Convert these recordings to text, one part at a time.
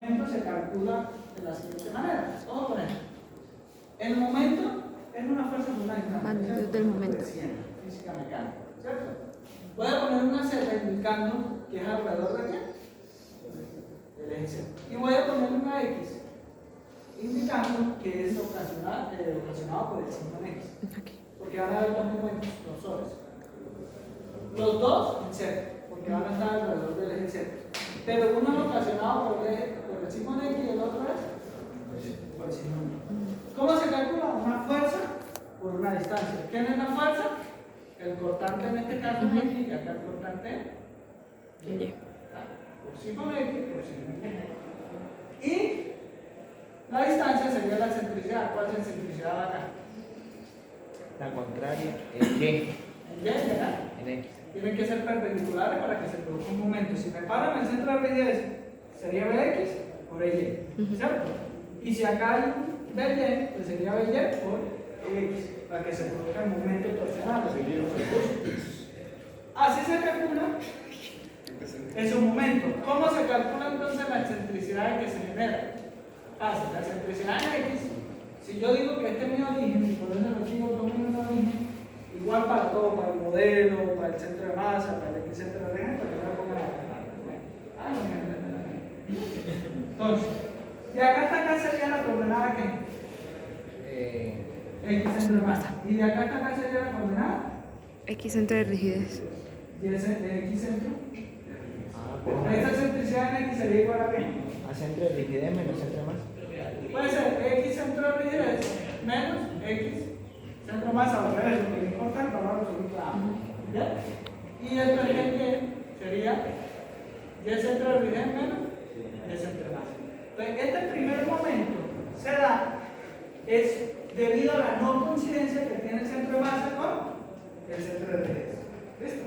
Se calcula de la siguiente manera. Vamos a poner. El momento es una fuerza por una distancia. Magnitud del momento. Física mecánica, ¿cierto? Voy a poner una Z indicando que es alrededor de qué? Del eje Z. Y voy a poner una X indicando que es ocasionado por el signo X. Porque van a haber dos momentos, dos soles. Los dos en Z, porque van a estar alrededor del eje Z. Pero uno es ocasionado por el signo X y el otro es por el signo Y. ¿Cómo se calcula? Una fuerza por una distancia. ¿Quién es la fuerza? El cortante en este caso es X y acá el cortante es por signo X por signo Y. Y la distancia sería la excentricidad. ¿Cuál es la excentricidad de acá? La contraria, el Y. El Y, ¿verdad? El X. Tienen que ser perpendiculares para que se produzca un momento. Si me paro en el centro de rigidez, sería Bx por EY, ¿cierto? Y si acá hay By, pues sería By por X, para que se produzca el momento torsional. Así se calcula ese momento. ¿Cómo se calcula entonces la excentricidad que se genera? Fácil, la excentricidad en X, si yo digo que este es mi origen, y por eso lo digo como mi origen, igual para todo, para el modelo, para el centro de masa, para el epicentro de origen, para que no me pongan entonces, de acá hasta acá sería la coordenada que X centro de masa. Y de acá hasta acá sería la coordenada X centro de rigidez. y el X centro. Esta excentricidad en X sería igual a qué? A centro de rigidez menos centro de masa. Puede ser X centro de rigidez menos X centro de masa, al revés, lo que me importa es el valor absoluto A. ¿Ya? Y el tangente sería Y centro de rigidez menos Y centro de masa. Entonces, este primer momento se da es debido a la no coincidencia que tiene el centro de masa con el centro de rigidez. ¿Listo?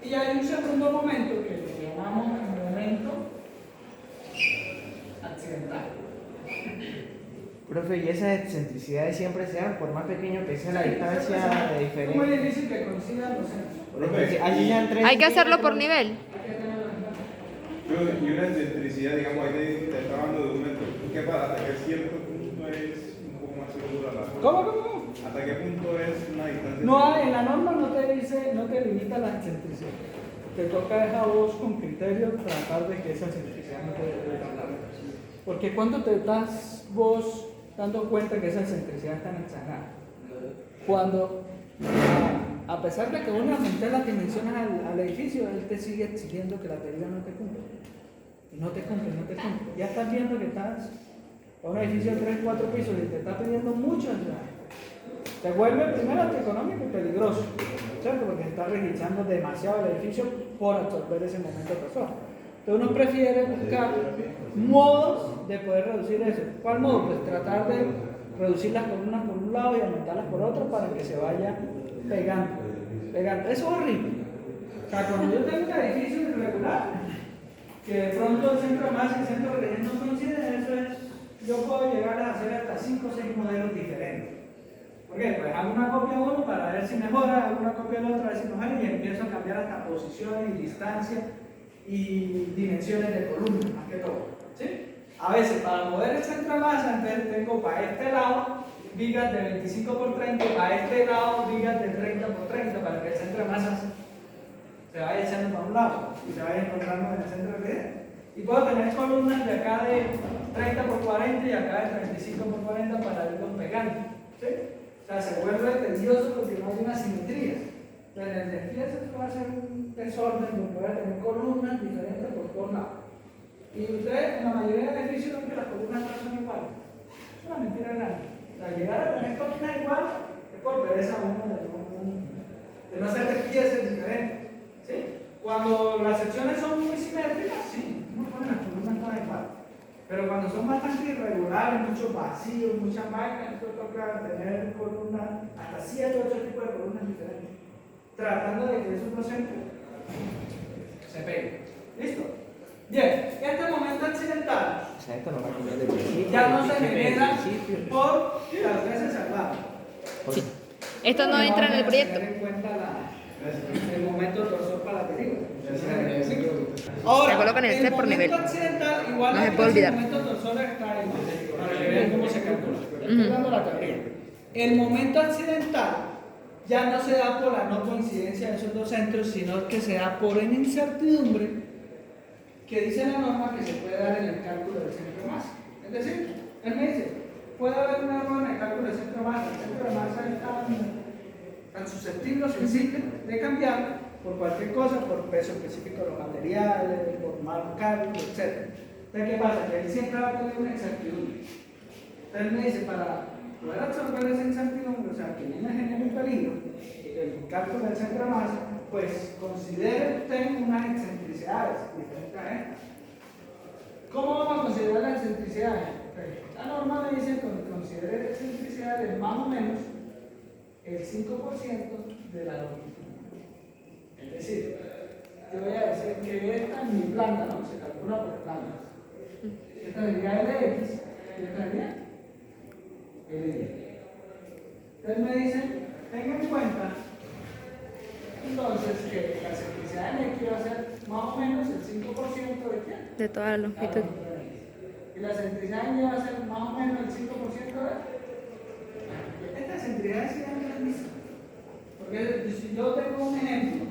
Y hay un segundo momento que lo llamamos momento accidental. Profe, ¿y esas excentricidades siempre se dan por más pequeño que sea la distancia de Es muy diferencia? difícil que coincidan los centros. Profe, allí ya tres. Hay que hacerlo por nivel. Y una excentricidad, digamos, ahí te está hablando de un momento. ¿Qué pasa? ¿Hasta qué cierto punto es un poco más segura la fuerza? ¿Cómo? ¿Hasta qué punto es una distancia? No, en la norma no te dice, no te limita la excentricidad. Te toca dejar a vos con criterio tratar de que esa excentricidad no te dé. Porque cuando te estás vos dando cuenta que esa excentricidad está exagerada. Cuando, a pesar de que uno aumente las dimensiones al edificio, él te sigue exigiendo que la teoría no te cumpla. Y no te cumple. Ya estás viendo que estás a un edificio de 3, 4 pisos y te está pidiendo mucho. Te vuelve primero antieconómico y peligroso, ¿cierto? Porque está registrando demasiado el edificio por absorber ese momento de persona. Entonces uno prefiere buscar modos de poder reducir eso. ¿Cuál modo? Pues tratar de reducir las columnas por un lado y aumentarlas por otro para que se vaya pegando. Eso es horrible. O sea, cuando yo tengo un edificio irregular, que de pronto el centro de masa y el centro de rigidez no coinciden, eso es, yo puedo llegar a hacer hasta 5 o 6 modelos diferentes. ¿Por qué? Pues hago una copia de uno para ver si mejora, hago una copia del otro para ver si mejora y empiezo a cambiar hasta posiciones y distancia y dimensiones de columna, más que todo. ¿Sí? A veces para mover el centro de masa, entonces tengo para este lado vigas de 25 por 30, para este lado vigas de 30 por 30 para que el centro de masa se vaya echando para un lado y se vaya encontrando en el centro de rigidez. Y puedo tener columnas de acá de 30 por 40 y acá de 35 por 40 para irlos pegando. ¿Sí? O sea, se vuelve tedioso porque no hay una simetría. Entonces, en el despliegue se va a hacer un desorden donde voy a tener columnas diferentes por todos lados. Y ustedes, en la mayoría de edificios, ven que las columnas no son iguales. Es una mentira grande. Al llegar a tener columnas iguales, es por pereza uno de no hacer piezas diferentes. ¿Sí? Cuando las secciones son muy simétricas, sí, uno pone las columnas todas iguales. Pero cuando son bastante irregulares, muchos vacíos, muchas máquinas, esto toca tener columnas, hasta 7 o 8 tipos de columnas diferentes, tratando de que esos dos centros se peguen. ¿Listo? Bien, este momento accidental O sea, esto no va a cambiar de principio. ya no se genera principio. por las veces al lado. Sí. Esto no entra en el proyecto. Tener en cuenta El momento torsor para la deriva. Se Ahora, colocan el C por nivel. momento accidental igual No se a puede olvidar. el momento torsor está ahí, para que vean cómo se calcula. Estoy dando la teoría. El momento accidental ya no se da por la no coincidencia de esos dos centros, sino que se da por una incertidumbre que dice la norma que se puede dar en el cálculo del centro de masa. Es decir, él me dice, puede haber un error en el cálculo del centro de masa. El centro de masa es tan susceptible o sensible de cambiar por cualquier cosa, por peso específico de los materiales, por mal cálculo, etc. Entonces, ¿qué pasa? Que él siempre va a tener una incertidumbre. Entonces me dice, para poder absorber esa incertidumbre, o sea, que no me genere un peligro, el cálculo del centro de masa, pues considere usted unas excentricidades diferentes a estas. ¿Cómo vamos a considerar las excentricidades? La norma me dice que considere excentricidades más o menos el 5% de la longitud. Es decir, yo voy a decir que esta es mi planta, ¿no? Se calcula por plantas. Esta sería Lx y esta sería Ly. Entonces me dicen, tengan en cuenta entonces que la excentricidad en X va a ser más o menos el 5% de qué? De toda la longitud. Y la excentricidad en Y va a ser más o menos el 5% de esta excentricidad sí es grandísima. Porque si yo tengo un ejemplo,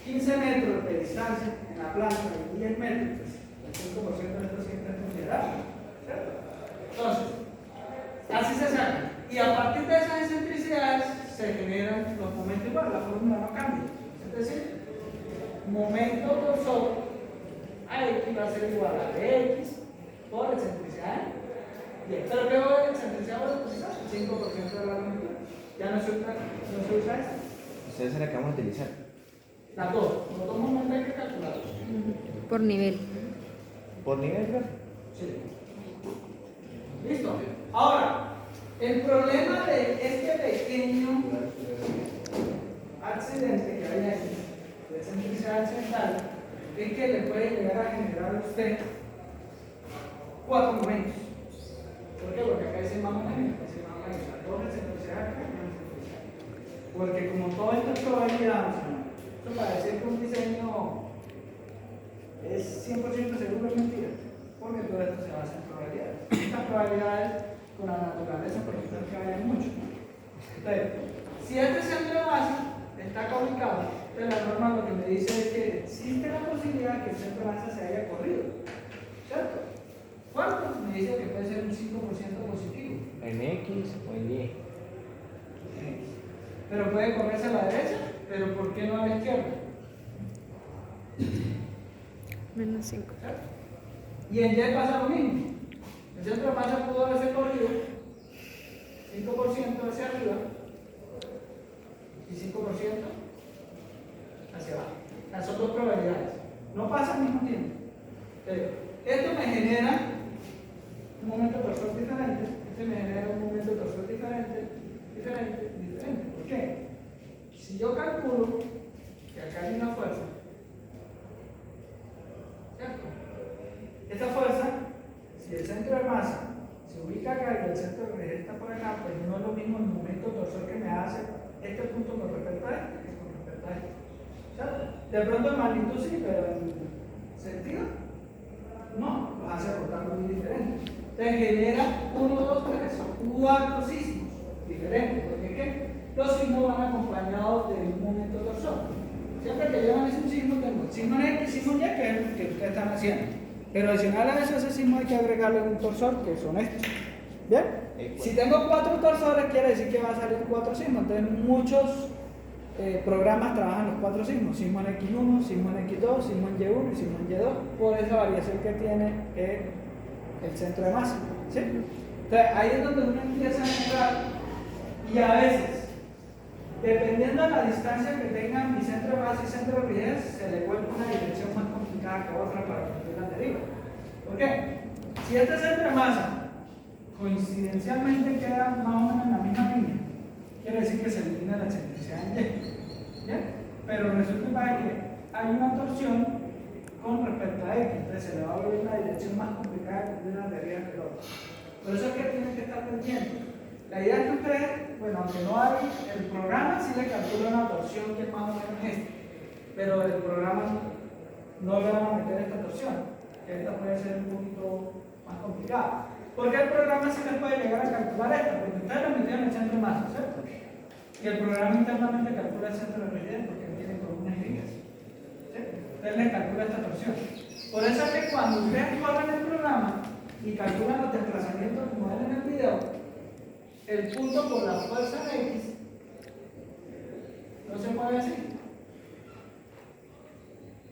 15 metros de distancia en la planta y 10 metros, el 5% de esto siempre es considerable, ¿cierto? Entonces, así se saca. Y a partir de esas excentricidades se generan los momentos igual, la fórmula no cambia. Es decir, momento torsor a X va a ser igual a X por excentricidad. Bien, pero ¿qué voy a excentricidad por excentricidad? El 5% de la longitud. Ya no se usa eso. Ustedes se la que vamos a utilizar. Las dos. Los dos momentos hay que calcularlos. Por nivel. ¿Por nivel, profe? Sí. ¿Listo? Ahora, el problema de este pequeño accidente que hay ahí, de excentricidad accidental, es que le puede llegar a generar a usted 4 momentos. ¿Por qué? Porque acá dice más o menos, dice más o menos, las dos excentricidades acá y una excentricidad. Porque como todo esto es probabilidad, eso para decir que un diseño es 100% seguro es mentira, porque todo esto se basa en probabilidades. Estas probabilidades con la naturaleza por ejemplo que vayan mucho. Entonces, si este centro de masa está ubicado, entonces la norma lo que me dice es que existe la posibilidad de que el centro de masa se haya corrido, ¿cierto? ¿Cuánto? Me dice que puede ser un 5% positivo. ¿En X o en Y? Pero puede correrse a la derecha, pero ¿por qué no a la izquierda? Menos 5. ¿Cierto? Y en Y pasa lo mismo. El centro de masa pudo haberse corrido 5% hacia arriba y 5% hacia abajo. Las son dos probabilidades. No pasa al mismo tiempo. Esto me genera un momento torsor diferente. Este me genera un momento torsor diferente. ¿Por qué? Si yo calculo que acá hay una fuerza, ¿cierto? Esta fuerza, si el centro de masa se ubica acá y el centro de rigidez está por acá, pues no es lo mismo el momento torsor que me hace este punto con respecto a este que con respecto a este. ¿Cierto? De pronto en magnitud sí, pero en sentido no, los hace rotar muy diferentes. Entonces genera 1, 2, 3, 4 sismos diferentes. ¿Por qué? Los sismos van acompañados de un momento torsor. Siempre que llevan ese sismo, tengo el sismo en X y sismo en Y, que es el que ustedes están haciendo. Pero adicional a ese sismo hay que agregarle un torsor, que son estos. ¿Bien? Si tengo 4 torsores, quiere decir que va a salir 4 sismos. Entonces muchos programas trabajan los 4 sismos. Sismo en X1, sismo en X2, sismo en Y1 y sismo en Y2. Por esa variación que tiene el centro de masa. ¿Sí? Entonces ahí es donde uno empieza a entrar y a veces, dependiendo de la distancia que tengan mi centro de masa y centro de rigidez, se le vuelve una dirección más complicada que otra para cumplir la deriva. ¿Por qué? Si este centro de masa coincidencialmente queda más o menos en la misma línea, quiere decir que se elimina la excentricidad en Y. ¿Bien? Pero resulta que hay una torsión con respecto a X, entonces se le va a volver una dirección más complicada de cumplir la deriva que la otra. Por eso es que tienen que estar pendientes La idea es que ustedes, bueno, aunque no hay, el programa sí le calcula una torsión que es más o menos esta, pero el programa no le van a meter esta torsión, que esta puede ser un poquito más complicada. Porque el programa sí les puede llegar a calcular esta, porque ustedes lo metieron en el centro de masa, ¿cierto? Y el programa internamente calcula el centro de rigidez porque tiene columnas y vigas. ¿Sí? Entonces les calcula esta torsión. Por eso es que cuando ustedes corren el programa y calculan los desplazamientos como ven en el video, el punto por la fuerza X no se mueve así.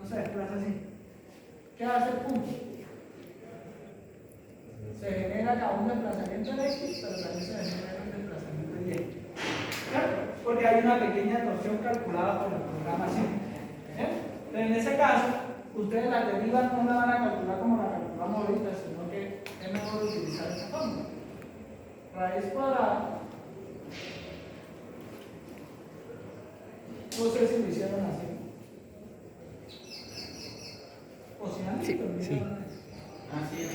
No se desplaza así. ¿Qué hace el punto? Se genera acá un desplazamiento en X, pero también se genera un desplazamiento en Y. ¿Cierto? Porque hay una pequeña torsión calculada por el programa simple. Entonces, en ese caso, ustedes las derivas no la van a calcular como la calculamos ahorita, sino que es mejor utilizar esta fórmula. Raíz cuadrada. No sé si lo hicieron así. O si han visto. Sí. Así es.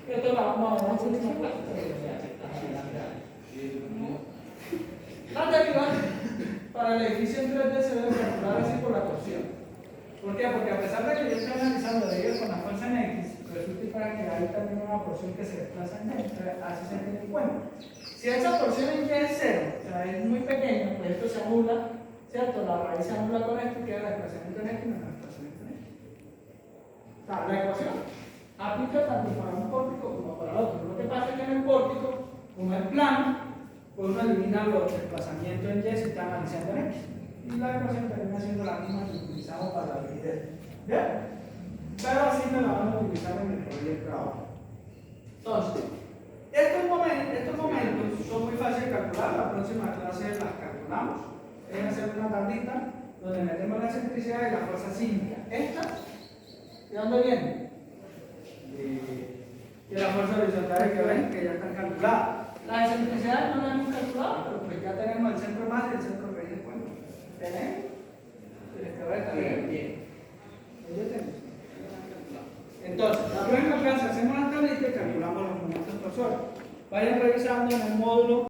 Esto lo vamos a ver en última clase. Las derivas para el edificio en 3D se debe calcular así por la torsión. ¿Por qué? Porque a pesar de que yo estoy analizando derivas con la fuerza en X, resulta para que hay también una porción que se desplaza en Y, así se tiene en cuenta. Si esa porción en Y es 0, o sea, es muy pequeña, pues esto se anula, ¿cierto? La raíz se anula con esto y queda el desplazamiento en X menos el desplazamiento en X. O sea, la ecuación aplica tanto para un pórtico como para el otro. Lo que pasa es que en el pórtico, como es plano, pues uno elimina los desplazamientos en Y si está analizando en X. Y la ecuación termina siendo la misma que utilizamos para la rigidez. ¿Bien? Pero así me la van a utilizar en el proyecto ahora. Entonces, estos momentos son muy fáciles de calcular. La próxima clase las calculamos. Es hacer una tablita donde metemos la excentricidad y la fuerza sísmica. Esta, ¿de dónde viene? De la fuerza horizontal que ven que ya están calculadas. Las excentricidades no las hemos calculado, pero pues ya tenemos el centro más y el centro de raíz de cuenta. ¿Tenemos? Les quedó esta bien. Entonces, la próxima clase hacemos la tablita y calculamos los momentos torsores. Vayan revisando en el módulo